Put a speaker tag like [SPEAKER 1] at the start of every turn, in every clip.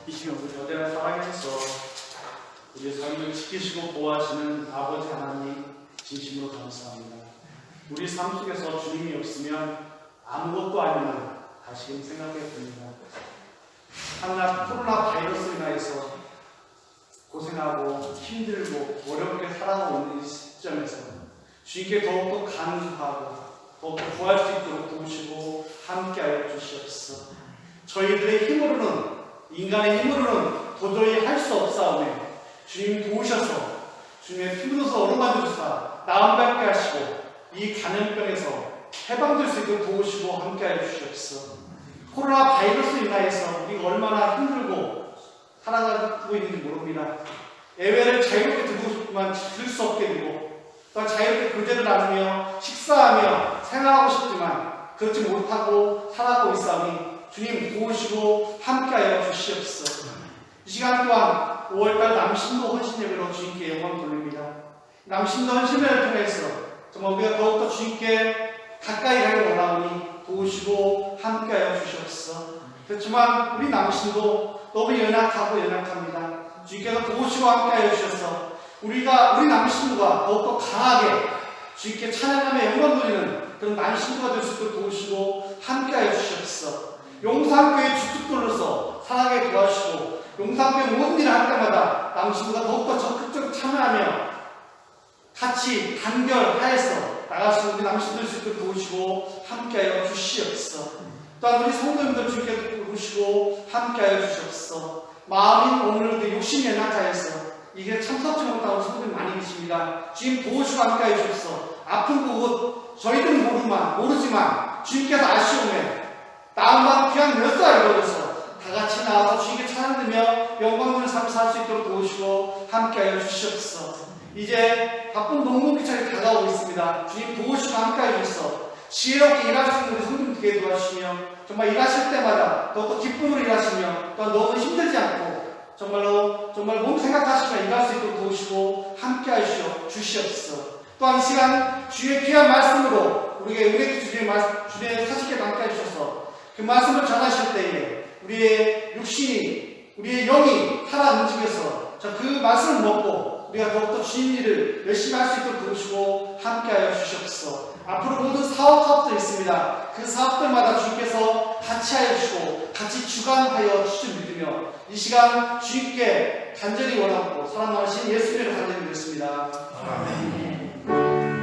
[SPEAKER 1] 이 시간 우리 여대를 사랑해서 우리의 삶을 지키시고 보호하시는 아버지 하나님 진심으로 감사합니다. 우리 삶 속에서 주님이 없으면 아무것도 아니면 다시금 생각해 봅니다. 한낱 코로나 바이러스로 인하여서 고생하고 힘들고 어렵게 살아가고 있는 이 시점에서 주님께 더욱더 간구하고 더욱더 구할 수 있도록 도우시고 함께하여 주시옵소서. 저희들의 힘으로는, 인간의 힘으로는 도저히 할 수 없사오매 주님이 도우셔서 주님의 피부로서 어루만져 주사 나음받게 하시고 이 감염병에서 해방될 수 있도록 도우시고 함께하여 주시옵소서. 코로나 바이러스로 인하여서 우리가 얼마나 힘들고 살아가고 있는지 모릅니다. 예배를 자유롭게 듣고 싶지만 들을 수 없게 되고 또 자유롭게 교제를 나누며 식사하며 생활하고 싶지만 그렇지 못하고 살아가고 있사오니 주님 도우시고 함께하여 주시옵소서. 이 시간 또한 5월달 남신도 헌신 예배로 주님께 영광 돌립니다. 남신도 헌신 예배를 통해서 정말 우리가 더욱더 주님께 가까이 가길 원하오니 도우시고 함께하여 주시옵소서. 그렇지만 우리 남신도 너무 연약하고 연약합니다. 주님께서 도우시고 함께하여 주셔서 우리 남신도가 더욱더 강하게 주님께 찬양하며 영광 돌리는 그런 남신도가 될 수 있도록 도우시고 함께하여 주시옵소서. 용산교회 주축들로서 살아가게 도와주시고 용산교회 모든 일을 할 때마다 남신도가 더욱더 적극적으로 참여하며 같이 단결하여서 나갈 수 있는 우리 남신도 될 수 있도록 도우시고 함께하여 주시옵소서. 또한 우리 성도님들 주님께 도우시고 함께하여 주시옵소서. 마음이 오늘도 욕심이 연약하여서 이게 참석지 못하고 성도님 많이 계십니다. 주님 도우시고 함께하여 주옵소서. 아픈 곳 저희들은 모르지만 주님께서 아시오매 나음만 귀한 몇 살 이루어져서 다같이 나와서 주님께 찬양하며 영광을 삶을 살 수 있도록 도우시고 함께하여 주시옵소서. 이제 바쁜 농번기철이 다가오고 있습니다. 주님 도우시고 함께하여 주셔서 지혜롭게 일할 수 있는 우리 성도님 되게 도와주시며 정말 일하실 때마다 더욱더 기쁨으로 일하시며 또한 너무 힘들지 않고 정말 몸 생각하시며 일할 수 있도록 도우시고 함께하여 주시옵소서. 또한 이 시간 주의 귀한 말씀으로 우리에게 주의 사실에 함께해 주셔서 그 말씀을 전하실 때에 우리의 육신이 우리의 영이 살아 움직여서 그 말씀을 먹고 우리가 더욱더 주님 일을 열심히 할 수 있도록 도우시고 함께하여 주시옵소서. 앞으로 모든 사업들 있습니다. 그 사업들마다 주님께서 같이 하여 주시고 같이 주관하여 주실 믿으며 이 시간 주님께 간절히 원하고 사랑하신 예수님을 간절히 믿습니다. 아멘.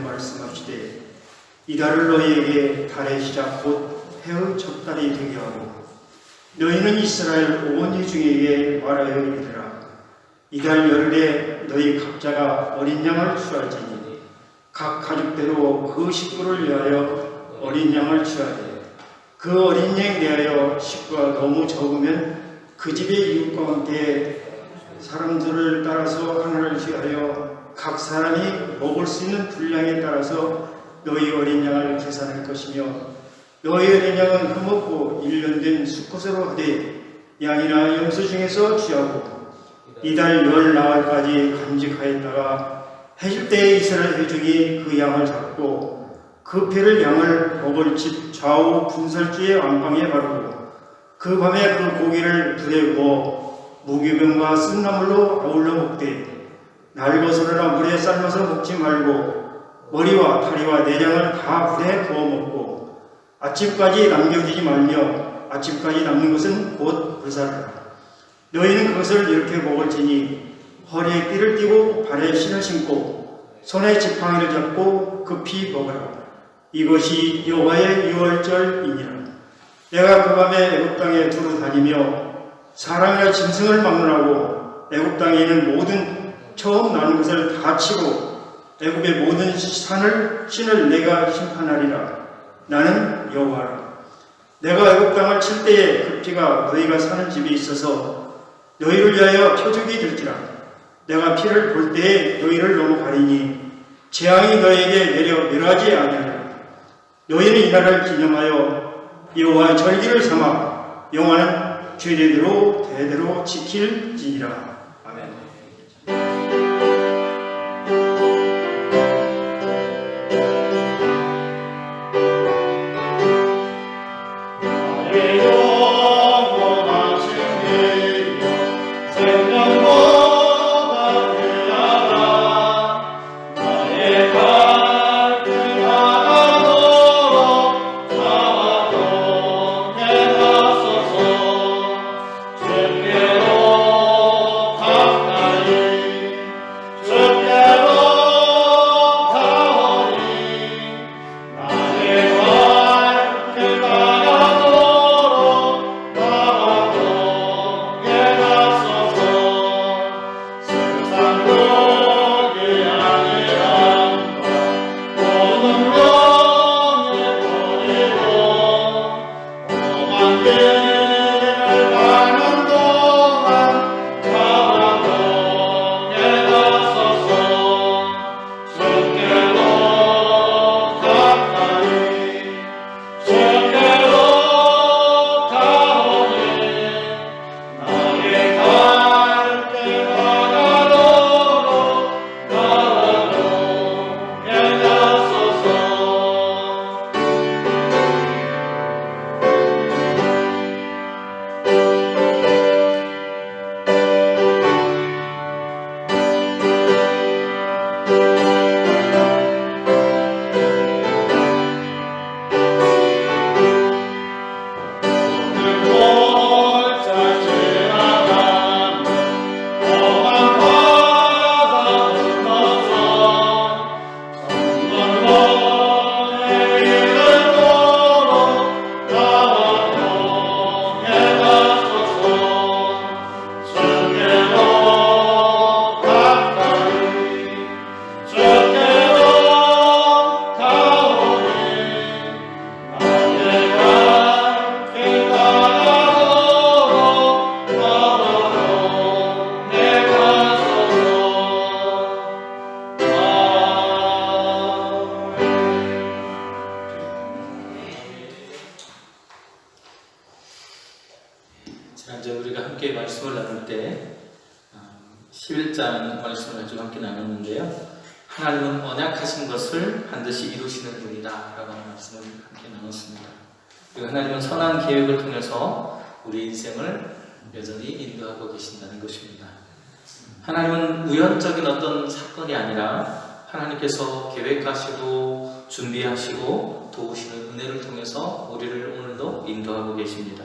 [SPEAKER 2] 말씀하시되 이 달을 너희에게 달의 시작 곧 해의 첫 달이 되게 하고 너희는 이스라엘 온 회중에게 말하여 이르라. 이달 열흘에 너희 각자가 어린 양을 취할지니 각 가족대로 그 식구를 위하여 어린 양을 취하되 그 어린 양에 대하여 식구가 너무 적으면 그 집의 이웃과 함께 사람들을 따라서 하나를 취하여 각 사람이 먹을 수 있는 분량에 따라서 너희 어린 양을 계산할 것이며 너희 어린 양은 흠없고 1년 된 수컷으로 하되 양이나 염소 중에서 취하고 이달 열 나흘까지 간직하였다가 해질 때에 이스라엘 회중이 그 양을 잡고 그 피를 양을 먹을 집 좌우 분설지의 안방에 바르고 그 밤에 그 고기를 불에 구워 무교병과 쓴나물로 아울러 먹되 날것으로나 물에 삶아서 먹지 말고 머리와 다리와 내장을 다 불에 구워 먹고 아침까지 남겨두지 말며 아침까지 남는 것은 곧 불사르라. 너희는 그것을 이렇게 먹을지니 허리에 띠를 띠고 발에 신을 신고 손에 지팡이를 잡고 급히 먹으라. 이것이 여호와의 유월절이니라. 내가 그 밤에 애굽 땅에 두루 다니며 사람이나 짐승을 막론하고 애굽 땅에 있는 모든 처음 나는 것을 다 치고 애굽의 모든 신을 내가 심판하리라. 나는 여호와라. 내가 애굽 땅을 칠 때에 그 피가 너희가 사는 집에 있어서 너희를 위하여 표적이 될지라. 내가 피를 볼 때에 너희를 넘어가리니 재앙이 너희에게 내려 멸하지 아니하리라. 너희는 이 날을 기념하여 여호와의 절기를 삼아 영원한 죄대로 대대로 지킬지니라. 아멘.
[SPEAKER 3] 지난주에 우리가 함께 말씀을 나눌 때 11장 말씀을 가지고 함께 나눴는데요. 하나님은 언약하신 것을 반드시 이루시는 분이다 라고 하는 말씀을 함께 나눴습니다. 그리고 하나님은 선한 계획을 통해서 우리 인생을 여전히 인도하고 계신다는 것입니다. 하나님은 우연적인 어떤 사건이 아니라 하나님께서 계획하시고 준비하시고 도우시는 은혜를 통해서 우리를 오늘도 인도하고 계십니다.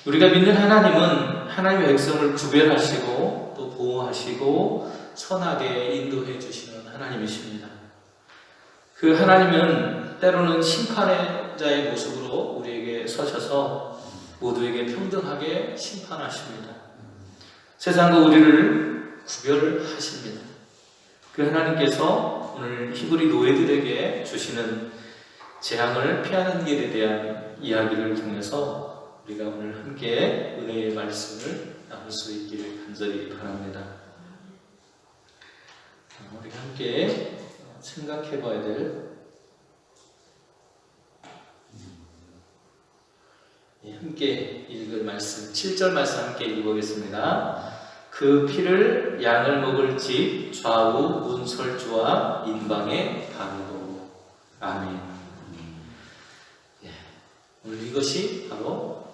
[SPEAKER 3] 우리가 믿는 하나님은 하나님의 백성을 구별하시고 또 보호하시고 선하게 인도해 주시는 하나님이십니다. 그 하나님은 때로는 심판자의 모습으로 우리에게 서셔서 모두에게 평등하게 심판하십니다. 세상과 우리를 구별하십니다. 그 하나님께서 오늘 히브리 노예들에게 주시는 재앙을 피하는 길에 대한 이야기를 통해서 우리가 오늘 함께 은혜의 말씀을 나눌 수 있기를 간절히 바랍니다. 우리가 함께 생각해 봐야 될 함께 읽을 말씀 7절 말씀 함께 읽어보겠습니다. 그 피를 양을 먹을 집 좌우 문설주와 인방에 바르고. 아멘. 오늘 이것이 바로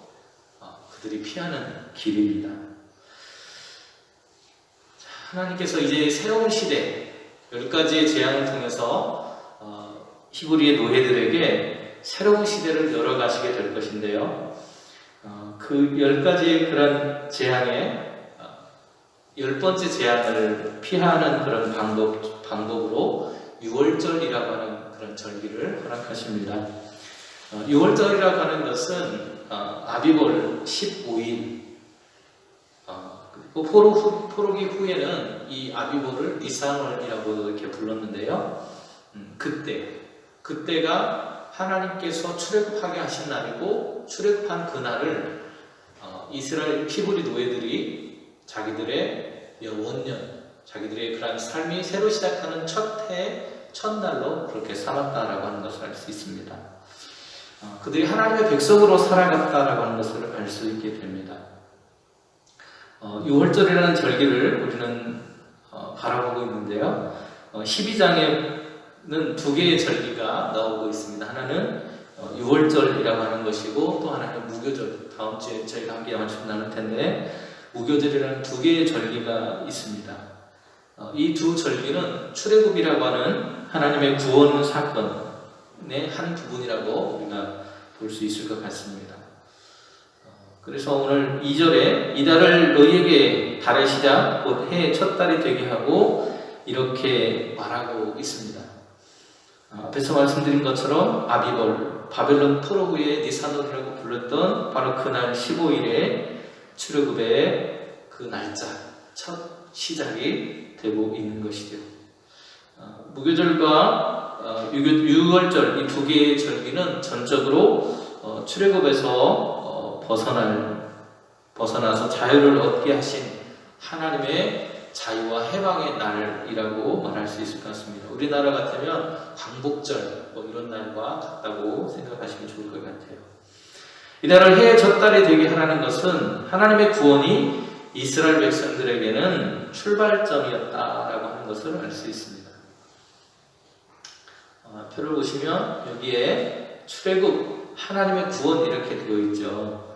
[SPEAKER 3] 그들이 피하는 길입니다. 하나님께서 이제 새로운 시대 10가지의 재앙을 통해서 히브리의 노예들에게 새로운 시대를 열어가시게 될 것인데요. 그 10가지의 그런 재앙에 10번째 재앙을 피하는 그런 방법으로 6월절이라고 하는 그런 절기를 허락하십니다. 6월절이라고 하는 것은 아비벌 15일 포로기 후에는 이 아비벌을 니산월이라고 이렇게 불렀는데요. 그때가 하나님께서 출애굽하게 하신 날이고, 출애굽한 그날을 이스라엘 히브리 노예들이 자기들의 원년, 자기들의 그런 삶이 새로 시작하는 첫날로 그렇게 삼았다라고 하는 것을 알 수 있습니다. 그들이 하나님의 백성으로 살아갔다라고 하는 것을 알 수 있게 됩니다. 6월절이라는 절기를 우리는 바라보고 있는데요. 12장에는 두 개의 절기가 나오고 있습니다. 하나는 6월절이라고 하는 것이고, 또 하나는 무교절. 다음 주에 저희가 함께 말씀 나눌 텐데, 무교절이라는 두 개의 절기가 있습니다. 이 두 절기는 출애굽이라고 하는 하나님의 구원 사건의 한 부분이라고 우리가 볼 수 있을 것 같습니다. 그래서 오늘 2절에 이달을 너희에게 달의 시작 곧 해의 첫 달이 되게 하고 이렇게 말하고 있습니다. 앞에서 말씀드린 것처럼 아비벌, 바벨론 포로 후에 니산월이라고 불렀던 바로 그날 15일에 출애굽의 그 날짜, 첫 시작이 되고 있는 것이죠. 무교절과 6월절 이 두 개의 절기는 전적으로 출애굽에서 벗어나서 자유를 얻게 하신 하나님의 자유와 해방의 날이라고 말할 수 있을 것 같습니다. 우리나라 같으면 광복절 이런 날과 같다고 생각하시면 좋을 것 같아요. 이달을 해의 첫 달이 되게 하라는 것은 하나님의 구원이 이스라엘 백성들에게는 출발점이었다라고 하는 것을 알 수 있습니다. 표를 보시면 여기에 출애굽, 하나님의 구원 이렇게 되어 있죠.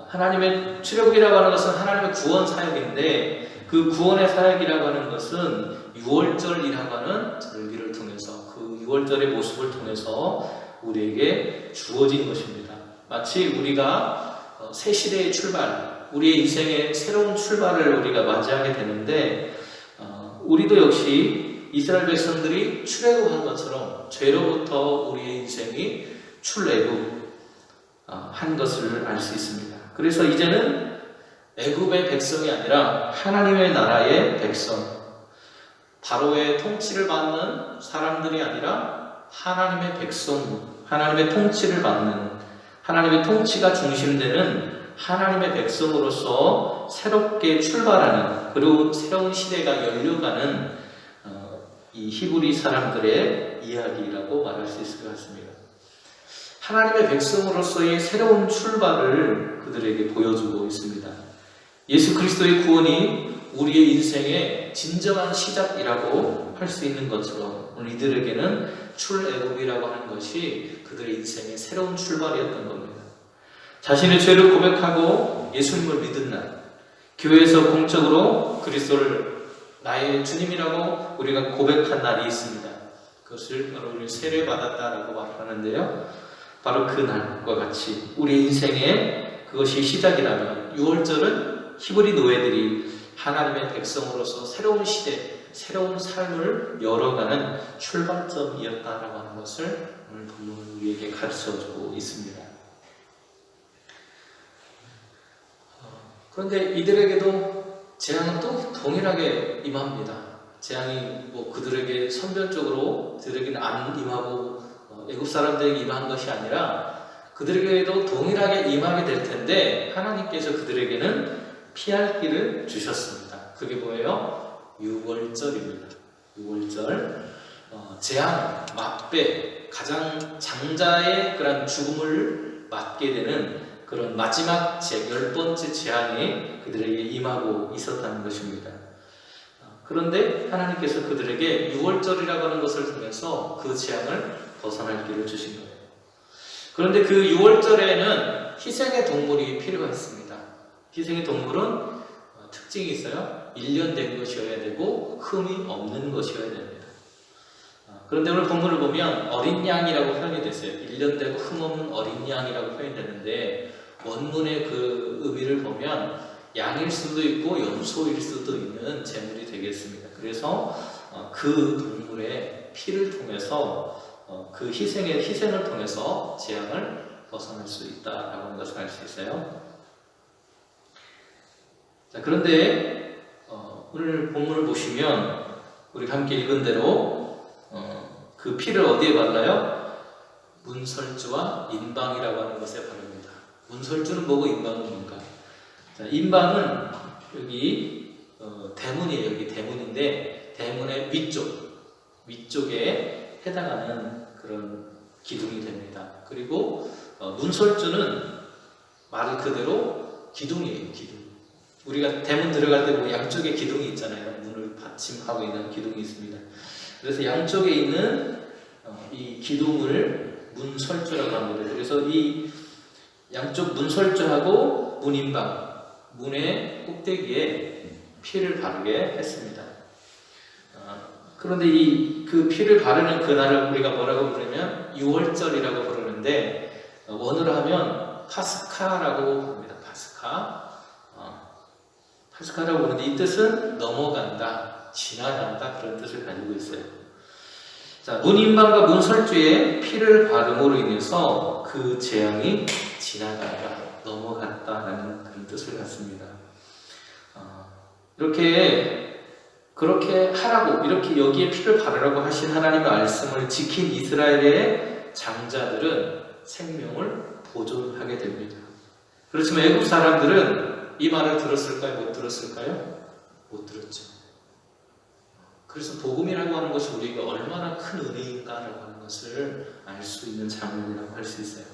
[SPEAKER 3] 하나님의 출애굽이라고 하는 것은 하나님의 구원 사역인데, 그 구원의 사역이라고 하는 것은 6월절이라고 하는 절기를 통해서, 그 6월절의 모습을 통해서 우리에게 주어진 것입니다. 마치 우리가 새 시대의 출발, 우리의 인생의 새로운 출발을 우리가 맞이하게 되는데, 우리도 역시 이스라엘 백성들이 출애굽한 것처럼 죄로부터 우리의 인생이 출애굽 한 것을 알 수 있습니다. 그래서 이제는 애굽의 백성이 아니라 하나님의 나라의 백성, 바로의 통치를 받는 사람들이 아니라 하나님의 백성, 하나님의 통치를 받는, 하나님의 통치가 중심되는 하나님의 백성으로서 새롭게 출발하는, 그리고 새로운 시대가 열려가는 이 히브리 사람들의 이야기라고 말할 수 있을 것 같습니다. 하나님의 백성으로서의 새로운 출발을 그들에게 보여주고 있습니다. 예수 그리스도의 구원이 우리의 인생의 진정한 시작이라고 할 수 있는 것처럼 오늘 이들에게는 출애굽이라고 하는 것이 그들의 인생의 새로운 출발이었던 겁니다. 자신의 죄를 고백하고 예수님을 믿은 날, 교회에서 공적으로 그리스도를 나의 주님이라고 우리가 고백한 날이 있습니다. 그것을 바로 우리 세례받았다라고 말하는데요. 바로 그 날과 같이 우리 인생의 그것이 시작이라면 6월절은 히브리 노예들이 하나님의 백성으로서 새로운 시대, 새로운 삶을 열어가는 출발점이었다라고 하는 것을 오늘 본문은 우리에게 가르쳐주고 있습니다. 그런데 이들에게도 재앙은 또 동일하게 임합니다. 재앙이 뭐 그들에게 선별적으로 그들에게는 안 임하고 애굽 사람들에게 임한 것이 아니라 그들에게도 동일하게 임하게 될 텐데 하나님께서 그들에게는 피할 길을 주셨습니다. 그게 뭐예요? 유월절입니다. 유월절, 재앙, 막배, 가장 장자의 그런 죽음을 맞게 되는 그런 마지막 10번째 재앙이 그들에게 임하고 있었다는 것입니다. 그런데 하나님께서 그들에게 유월절이라고 하는 것을 통해서 그 재앙을 벗어날 길을 주신 거예요. 그런데 그 유월절에는 희생의 동물이 필요했습니다. 희생의 동물은 특징이 있어요. 1년 된 것이어야 되고 흠이 없는 것이어야 됩니다. 그런데 오늘 본문을 보면 어린 양이라고 표현이 됐어요. 1년 되고 흠 없는 어린 양이라고 표현이 됐는데 원문의 그 의미를 보면 양일 수도 있고 염소일 수도 있는 제물이 되겠습니다. 그래서 그 동물의 피를 통해서 그 희생을 통해서 재앙을 벗어날 수 있다라고 하는 것을 알 수 있어요. 자, 그런데 오늘 본문을 보시면 우리가 함께 읽은 대로 그 피를 어디에 발라요? 문설주와 인방이라고 하는 것에 바릅니다. 문설주는 뭐고 인방은 뭔가? 자, 인방은 여기 대문이에요. 여기 대문인데 대문의 위쪽에 해당하는 그런 기둥이 됩니다. 그리고 문설주는 말 그대로 기둥이에요. 기둥. 우리가 대문 들어갈 때 뭐 양쪽에 기둥이 있잖아요. 문을 받침하고 있는 기둥이 있습니다. 그래서 양쪽에 있는 이 기둥을 문설주라고 합니다. 그래서 이 양쪽 문설주하고 문인방, 문의 꼭대기에 피를 바르게 했습니다. 그런데 그 피를 바르는 그날을 우리가 뭐라고 부르냐면 유월절이라고 부르는데 원어로 하면 파스카라고 부릅니다. 파스카라고 부르는데 이 뜻은 넘어간다, 지나간다 그런 뜻을 가지고 있어요. 자, 문인방과 문설주에 피를 바름으로 인해서 그 재앙이 지나간다, 넘어갔다라는 그런 뜻을 갖습니다. 그렇게 하라고, 이렇게 여기에 피를 바르라고 하신 하나님의 말씀을 지킨 이스라엘의 장자들은 생명을 보존하게 됩니다. 그렇지만 애국 사람들은 이 말을 들었을까요? 못 들었을까요? 못 들었죠. 그래서 복음이라고 하는 것이 우리가 얼마나 큰 은혜인가라고 하는 것을 알 수 있는 장면이라고 할 수 있어요.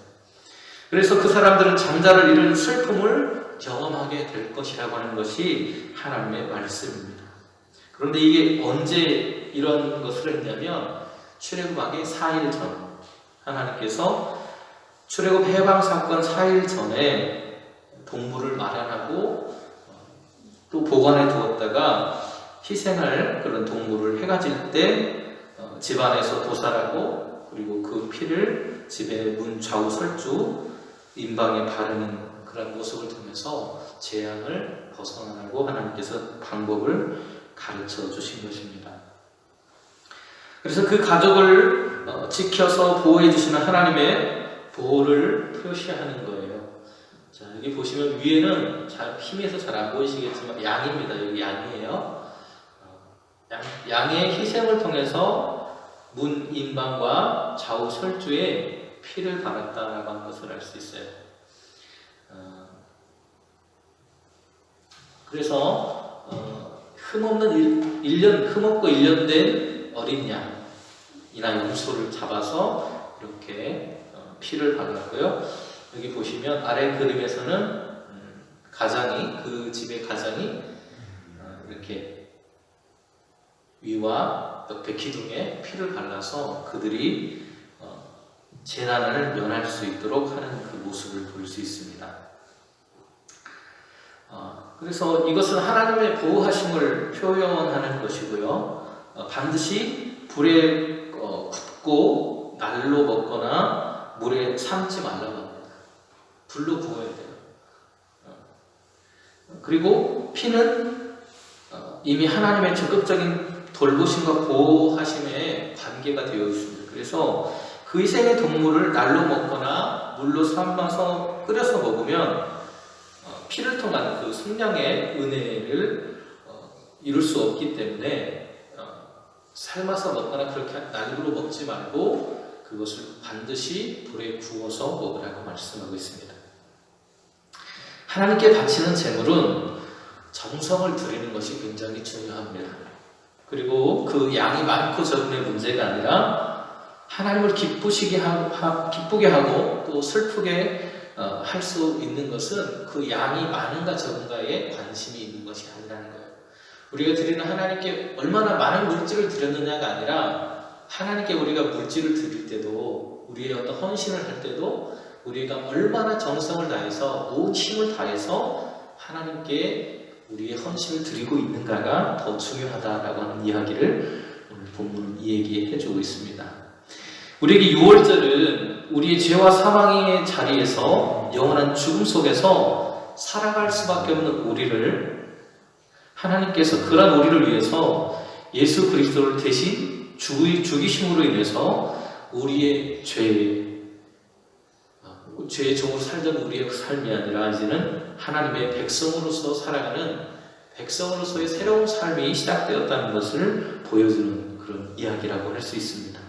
[SPEAKER 3] 그래서 그 사람들은 장자를 잃은 슬픔을 경험하게 될 것이라고 하는 것이 하나님의 말씀입니다. 그런데 이게 언제 이런 것을 했냐면 출애굽하기 4일 전, 하나님께서 출애굽 해방 사건 4일 전에 동물을 마련하고 또 보관해 두었다가 희생할 그런 동물을 해가 질 때 집안에서 도살하고 그리고 그 피를 집의 문 좌우 설주 인방에 바르는 그런 모습을 통해서 재앙을 벗어나라고 하나님께서 방법을 가르쳐 주신 것입니다. 그래서 그 가족을 지켜서 보호해 주시는 하나님의 보호를 표시하는 거예요. 자, 여기 보시면 위에는 힘에서 잘 안 보이시겠지만 양입니다. 여기 양이에요. 양의 희생을 통해서 문 인방과 좌우 설주에 피를 바랐다라고 하는 것을 알 수 있어요. 그래서 흠없는 1년, 흠없고 1년 된 어린 양이나 염소를 잡아서 이렇게 피를 발랐고요. 여기 보시면 아래 그림에서는 그 집의 가장이 이렇게 위와 옆에 기둥에 피를 발라서 그들이 재난을 면할 수 있도록 하는 그 모습을 볼 수 있습니다. 그래서 이것은 하나님의 보호하심을 표현하는 것이고요. 반드시 불에 굽고 날로 먹거나 물에 삶지 말라고 합니다. 불로 구워야 돼요. 그리고 피는 이미 하나님의 적극적인 돌보심과 보호하심의 관계가 되어 있습니다. 그래서 그 희생의 동물을 날로 먹거나 물로 삶아서 끓여서 먹으면 피를 통한 그 속량의 은혜를 이룰 수 없기 때문에 삶아서 먹거나 그렇게 날로 먹지 말고 그것을 반드시 불에 구워서 먹으라고 말씀하고 있습니다. 하나님께 바치는 제물은 정성을 들이는 것이 굉장히 중요합니다. 그리고 그 양이 많고 적음의 문제가 아니라 하나님을 기쁘게 하고 또 슬프게 할 수 있는 것은 그 양이 많은가 적은가에 관심이 있는 것이 아니라는 거예요. 우리가 드리는 하나님께 얼마나 많은 물질을 드렸느냐가 아니라 하나님께 우리가 물질을 드릴 때도 우리의 어떤 헌신을 할 때도 우리가 얼마나 정성을 다해서 온 힘을 다해서 하나님께 우리의 헌신을 드리고 있는가가 더 중요하다라고 하는 이야기를 오늘 본문 얘기해 주고 있습니다. 우리에게 유월절은 우리의 죄와 사망의 자리에서 영원한 죽음 속에서 살아갈 수밖에 없는 우리를 하나님께서 그런 우리를 위해서 예수 그리스도를 대신 죽이심으로 인해서 우리의 죄의 종으로 살던 우리의 삶이 아니라 이제는 하나님의 백성으로서 살아가는 백성으로서의 새로운 삶이 시작되었다는 것을 보여주는 그런 이야기라고 할 수 있습니다.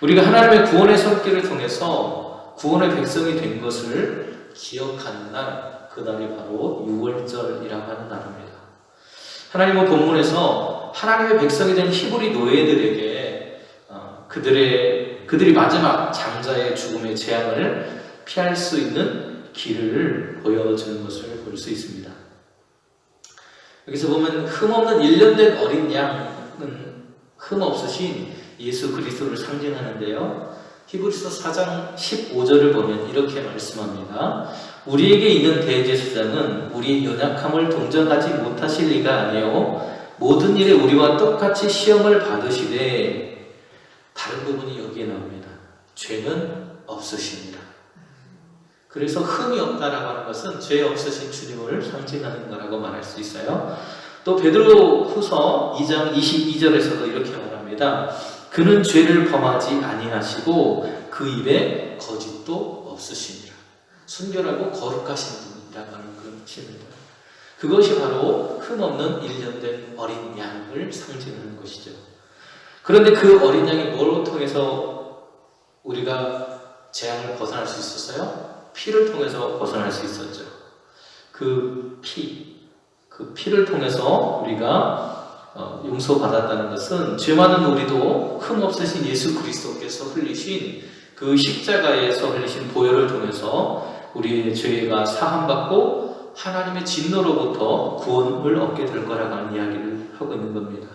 [SPEAKER 3] 우리가 하나님의 구원의 손길을 통해서 구원의 백성이 된 것을 기억하는 날, 그날이 바로 유월절이라고 하는 날입니다. 하나님은 본문에서 하나님의 백성이 된 히브리 노예들에게 그들이 마지막 장자의 죽음의 재앙을 피할 수 있는 길을 보여주는 것을 볼 수 있습니다. 여기서 보면 흠없는 1년 된 어린 양은 흠없으신 예수 그리스도를 상징하는데요. 히브리서 4장 15절을 보면 이렇게 말씀합니다. 우리에게 있는 대제사장은 우리의 연약함을 동정하지 못하실 리가 아니요 모든 일에 우리와 똑같이 시험을 받으시되, 다른 부분이 여기에 나옵니다. 죄는 없으십니다. 그래서 흠이 없다라고 하는 것은 죄 없으신 주님을 상징하는 거라고 말할 수 있어요. 또 베드로후서 2장 22절에서도 이렇게 말합니다. 그는 죄를 범하지 아니하시고 그 입에 거짓도 없으시니라. 순결하고 거룩하신 분이라고 하는 그런 뜻입니다. 그것이 바로 흠없는 1년 된 어린 양을 상징하는 것이죠. 그런데 그 어린 양이 뭘 통해서 우리가 재앙을 벗어날 수 있었어요? 피를 통해서 벗어날 수 있었죠. 그 피를 통해서 우리가 용서받았다는 것은 죄 많은 우리도 흠없으신 예수 그리스도께서 흘리신 그 십자가에서 흘리신 보혈을 통해서 우리의 죄가 사함받고 하나님의 진노로부터 구원을 얻게 될 거라고 하는 이야기를 하고 있는 겁니다.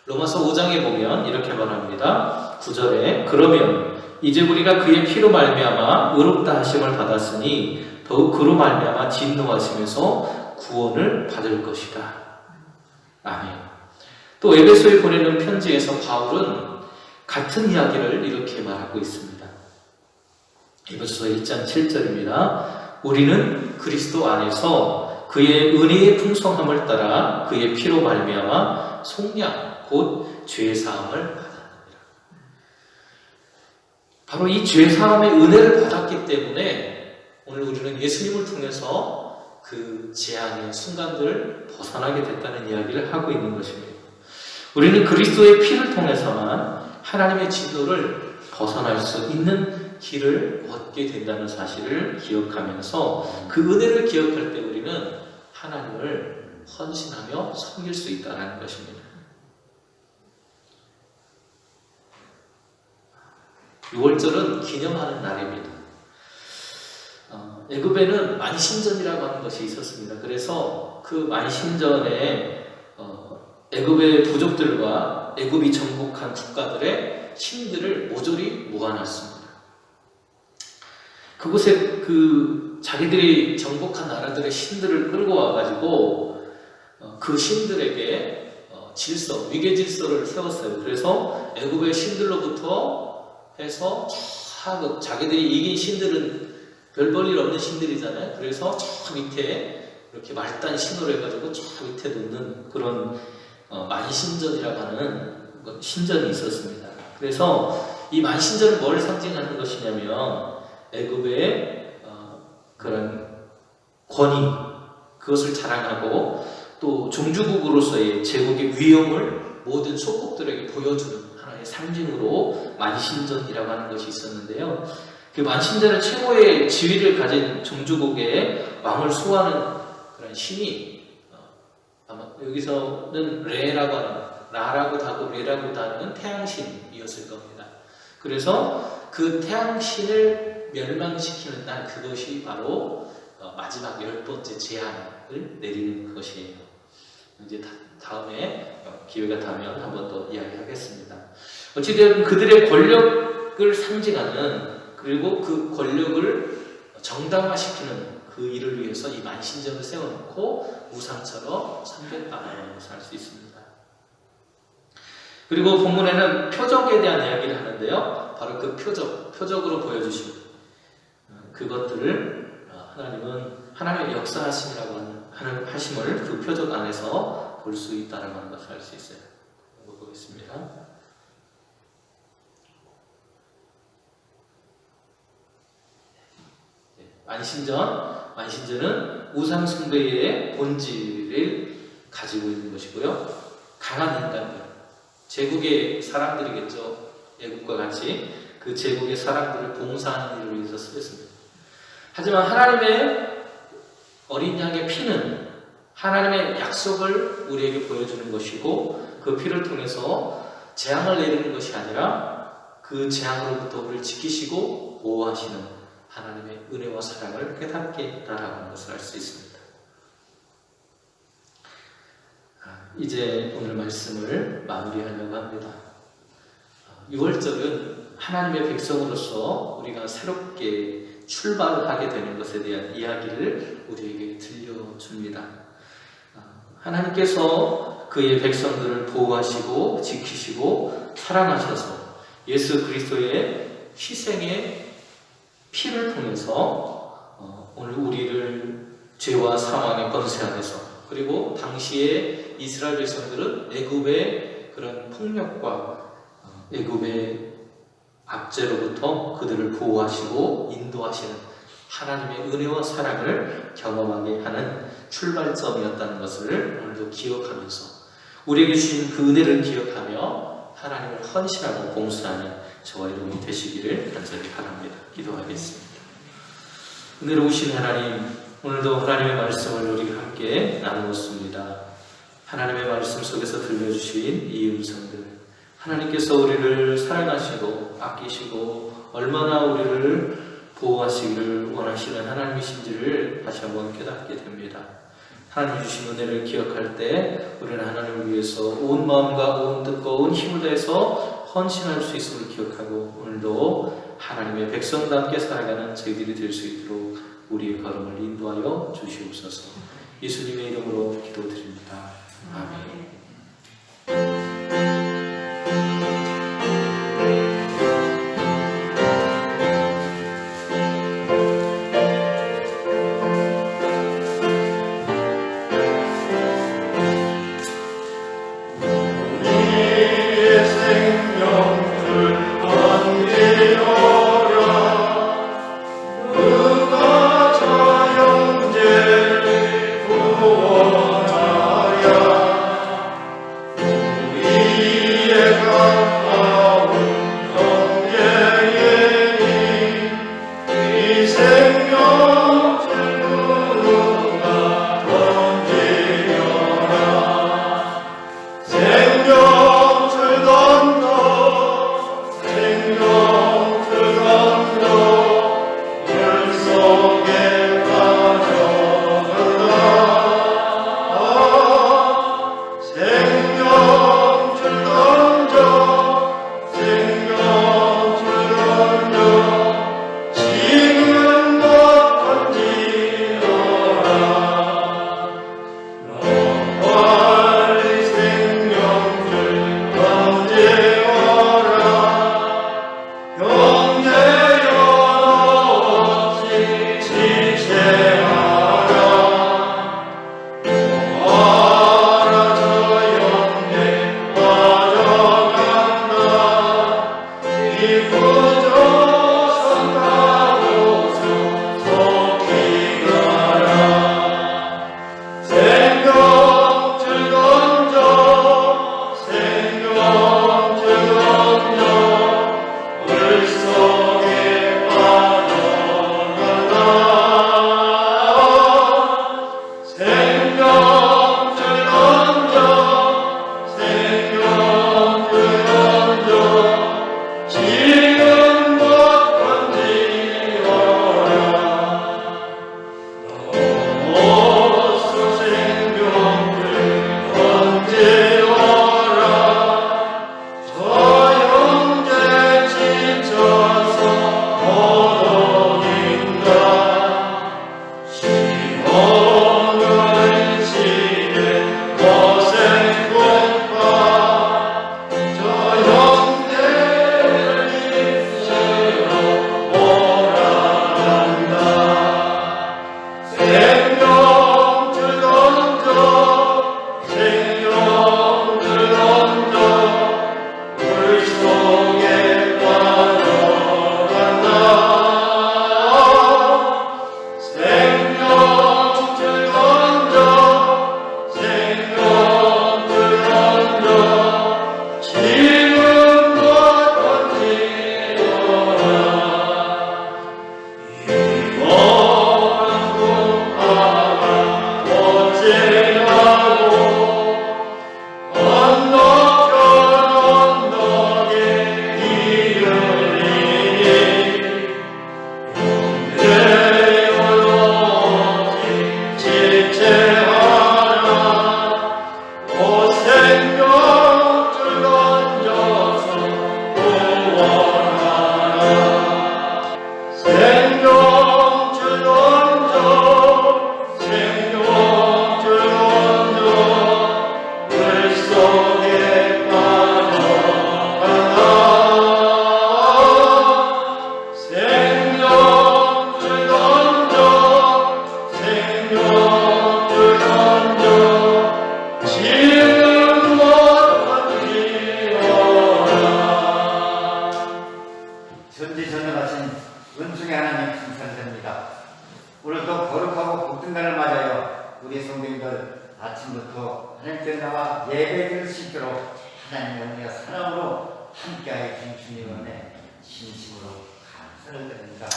[SPEAKER 3] 로마서 5장에 보면 이렇게 말합니다. 9절에 그러면 이제 우리가 그의 피로 말미암아 의롭다 하심을 받았으니 더욱 그로 말미암아 진노하심에서 구원을 받을 것이다. 아멘. 또 에베소에 보내는 편지에서 바울은 같은 이야기를 이렇게 말하고 있습니다. 에베소 1장 7절입니다. 우리는 그리스도 안에서 그의 은혜의 풍성함을 따라 그의 피로 말미암아 속량 곧 죄사함을 받았느니라. 바로 이 죄사함의 은혜를 받았기 때문에 오늘 우리는 예수님을 통해서 그 재앙의 순간들을 벗어나게 됐다는 이야기를 하고 있는 것입니다. 우리는 그리스도의 피를 통해서만 하나님의 진노를 벗어날 수 있는 길을 얻게 된다는 사실을 기억하면서 그 은혜를 기억할 때 우리는 하나님을 헌신하며 섬길 수 있다는 것입니다. 6월절은 기념하는 날입니다. 애굽에는 만신전이라고 하는 것이 있었습니다. 그래서 그 만신전에 애굽의 부족들과 애굽이 정복한 국가들의 신들을 모조리 모아놨습니다. 그곳에 자기들이 정복한 나라들의 신들을 끌고 와가지고 그 신들에게 위계 질서를 세웠어요. 그래서 애굽의 신들로부터 해서 자기들이 이긴 신들은 별 볼 일 없는 신들이잖아요. 그래서 저 밑에 이렇게 말단 신호를 해가지고 저 밑에 놓는 그런 만신전이라고 하는 신전이 있었습니다. 그래서 이 만신전은 뭘 상징하는 것이냐면 애굽의 그런 권위, 그것을 자랑하고 또 종주국으로서의 제국의 위엄을 모든 소국들에게 보여주는 하나의 상징으로 만신전이라고 하는 것이 있었는데요. 그 만신전은 최고의 지위를 가진 종주국의 왕을 수호하는 그런 신이 아마 여기서는 레라고 하는, 라라고 하고 레라고 하는 태양신이었을 겁니다. 그래서 그 태양신을 멸망시키는 날, 그것이 바로 마지막 10번째 재앙을 내리는 것이에요. 이제 다음에 기회가 되면 한 번 더 이야기하겠습니다. 어찌되든 그들의 권력을 상징하는, 그리고 그 권력을 정당화시키는 그 일을 위해서 이 만신전을 세워놓고 우상처럼 섬겼다는 것을 알 수 있습니다. 그리고 본문에는 표적에 대한 이야기를 하는데요. 바로 그 표적으로 보여주신 그것들을 하나님의 역사하심이라고 하심을 그 표적 안에서 볼 수 있다는 것을 알 수 있어요. 보겠습니다. 만신전은 우상 숭배의 본질을 가지고 있는 것이고요. 강한 인간들, 제국의 사람들이겠죠. 애국과 같이 그 제국의 사람들을 봉사하는 일을 위해서 쓰였습니다. 하지만 하나님의 어린 양의 피는 하나님의 약속을 우리에게 보여주는 것이고, 그 피를 통해서 재앙을 내리는 것이 아니라 그 재앙으로부터 우리를 지키시고 보호하시는 하나님의 은혜와 사랑을 깨닫게 했다라는 것을 알 수 있습니다. 이제 오늘 말씀을 마무리하려고 합니다. 6월절은 하나님의 백성으로서 우리가 새롭게 출발하게 되는 것에 대한 이야기를 우리에게 들려줍니다. 하나님께서 그의 백성들을 보호하시고 지키시고 사랑하셔서 예수 그리스도의 희생의 피를 통해서 오늘 우리를 죄와 사망의 권세 안에서, 그리고 당시에 이스라엘 백성들은 애굽의 그런 폭력과 애굽의 압제로부터 그들을 보호하시고 인도하시는 하나님의 은혜와 사랑을 경험하게 하는 출발점이었다는 것을 오늘도 기억하면서, 우리에게 주신 그 은혜를 기억하며 하나님을 헌신하고 봉사하는 저와 여러분이 되시기를 간절히 바랍니다. 기도하겠습니다. 은혜로우신 하나님, 오늘도 하나님의 말씀을 우리가 함께 나누었습니다. 하나님의 말씀 속에서 들려주신 이 음성들, 하나님께서 우리를 사랑하시고 아끼시고 얼마나 우리를 보호하시기를 원하시는 하나님이신지를 다시 한번 깨닫게 됩니다. 하나님 주신 은혜를 기억할 때 우리는 하나님을 위해서 온 마음과 온 뜻과 온 힘을 다해서 헌신할 수 있음을 기억하고, 오늘도 하나님의 백성답게 살아가는 저희들이 될 수 있도록 우리의 걸음을 인도하여 주시옵소서. 예수님의 이름으로 기도드립니다. 아멘.
[SPEAKER 4] 전해하신 은총의 하나님 감사드립니다. 오늘도 거룩하고 복된 날을 맞아요. 우리 성도님들 아침부터 하나님께 나와 예배를 드리도록 하나님의 은혜와 사랑으로 함께하여 주신 주님 은혜 진심으로 감사를 드립니다.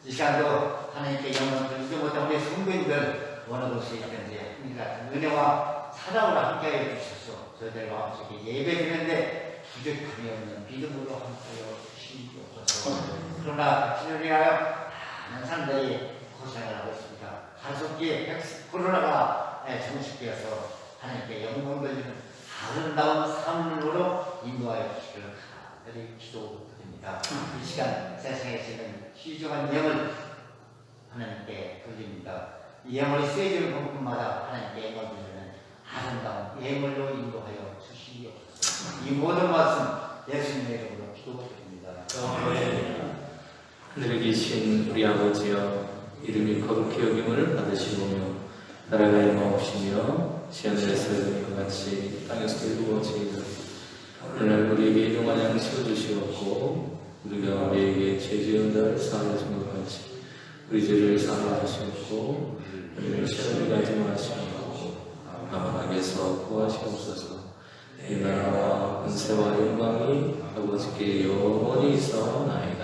[SPEAKER 4] 이 시간도 하나님께 영광을 드리지 못한 우리 성도님들 어느 곳에 있든지 하나님 은혜와 사랑으로 함께하여 주셔서 저희들 마음속에 예배드리는데 부족함이 없는 믿음으로 함께하여 주시옵소서. 그러나 진을 위하여 많은 사람들이 고생을 하고 있습니다. 가속기에 코로나가 종식되어서 하나님께 영광 돌리는 아름다운 삶으로 인도하여 주시기를 간절히 기도드립니다. 이 시간 세상에 있는 귀중한 영을 하나님께 돌립니다. 이 예물이 쓰여지는 부분마다 하나님께 영광 돌리는 아름다운 예물로 인도하여 주시옵소서. 이 모든 말씀 예수님의 이름으로 기도드립니다.
[SPEAKER 3] 하늘에 계신 우리 아버지여, 이름이 거룩히 여김을 받으시오며 나라가 임하옵시며 시하늘에서 이루는 것 같이 땅에서도 이루어지이다. 오늘 우리에게 일용할 양식을 주시옵고 우리가 우리에게 죄 지은 자를 사하여 준 것 같이 우리 죄를 사하여 주시옵고 우리를 시험에 가지 마시옵고 악에서 구하시옵소서. 이 나라와 권세와 영광이 아버지께 영원히 있사옵나이다.